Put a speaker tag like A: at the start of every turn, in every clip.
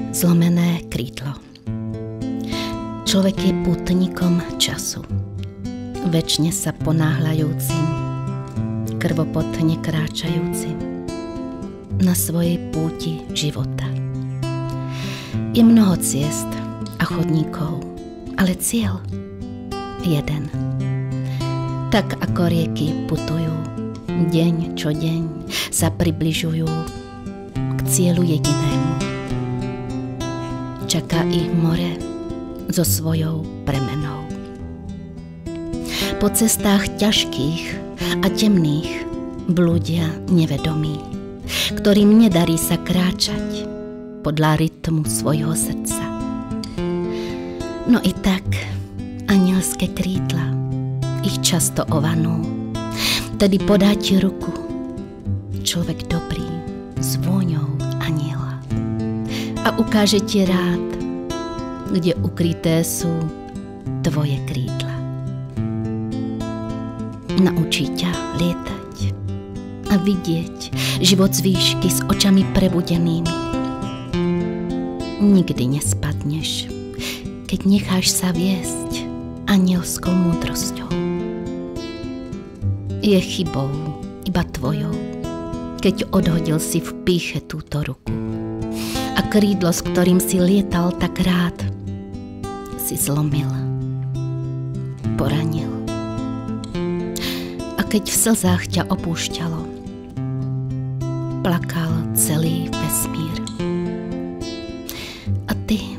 A: Zlomené krídlo. Človek je pútnikom času, večne sa ponáhľajúcim, krvopotne kráčajúcim na svojej púti života. Je mnoho ciest a chodníkov, ale cieľ jeden. Tak ako rieky putujú, deň čo deň sa približujú k cieľu jedinému. Čaká ich more so svojou premenou. Po cestách ťažkých a temných blúdia nevedomí, ktorým nedarí sa kráčať podľa rytmu svojho srdca. No i tak anielské krídla ich často ovanú, tedy podá ti ruku človek dobrý s vôňou aniela a ukáže ti rád, kde ukryté sú tvoje krídla. Naučí ťa lietať a vidieť život z výšky s očami prebudenými. Nikdy nespadneš, keď necháš sa viesť anielskou múdrosťou. Je chybou iba tvojou, keď odhodil si v pýche túto ruku a krídlo, s ktorým si lietal tak rád, si zlomil, poranil. A keď v slzách ťa opúšťalo, plakal celý vesmír. A ty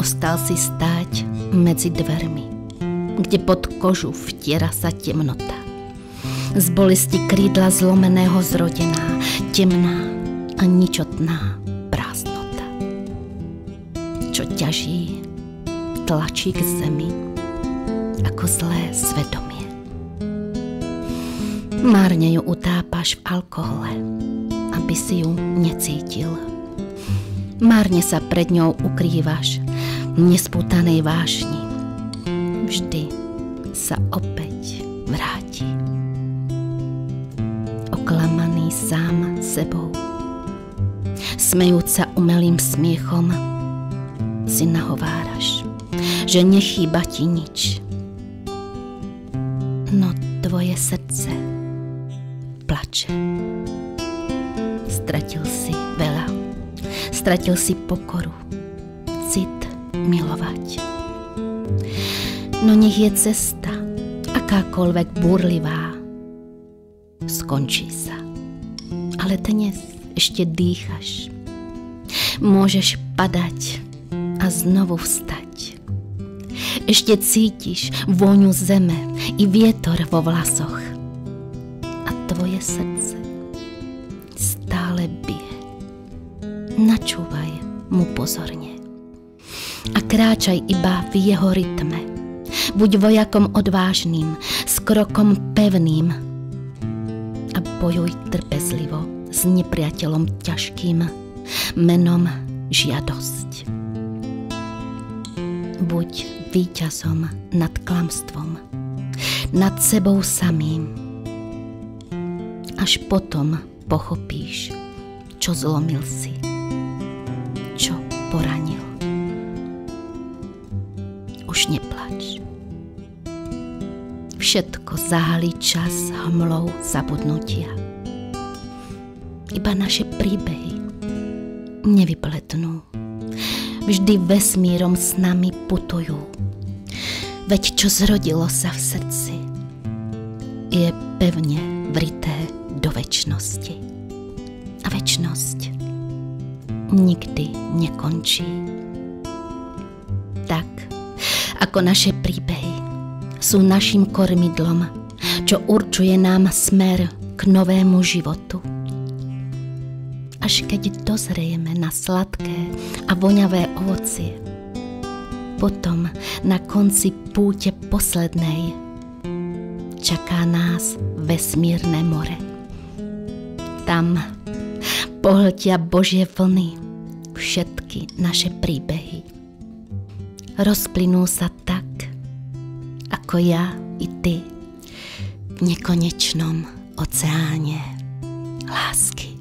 A: ostal si stáť medzi dvermi, kde pod kožu vtiera sa temnota. Z bolesti krídla zlomeného zrodená, temná a ničotná prázdnota, čo ťaží, tlačí k zemi ako zlé svedomie. Márne ju utápaš v alkohole, aby si ju necítil. Márne sa pred ňou ukrývaš v nespútanej vášni. Vždy sa opäť vráti. Oklamaný sám sebou, smejúc sa umelým smiechom, si nahováraš, že nechýba ti nič. No tvoje srdce plače. Stratil si veľa. Stratil si pokoru, cit milovať. No nech je cesta, akákoľvek búrlivá, skončí sa. Ale dnes ešte dýchaš. Môžeš padať a znovu vstať. Ešte cítiš vôňu zeme i vietor vo vlasoch. A tvoje srdce stále bije. Načúvaj mu pozorne a kráčaj iba v jeho rytme. Buď vojakom odvážnym, s krokom pevným a bojuj trpezlivo s nepriateľom ťažkým menom žiadosť. Buď víťazom nad klamstvom, nad sebou samým. Až potom pochopíš, čo zlomil si, čo poranil. Už neplač. Všetko zahalí čas hmlou zabudnutia. Iba naše príbehy nevypletnú. Vždy vesmírom s nami putujú. Veď čo zrodilo sa v srdci, je pevne vrité do večnosti. A večnosť nikdy nekončí. Tak, ako naše príbehy sú našim kormidlom, čo určuje nám smer k novému životu. Až keď dozrieme na sladké a voňavé ovocie, potom na konci púte poslednej čaká nás vesmírne more. Tam pohltia Božie vlny všetky naše príbehy. Rozplynú sa tak, ako ja i ty v nekonečnom oceáne lásky.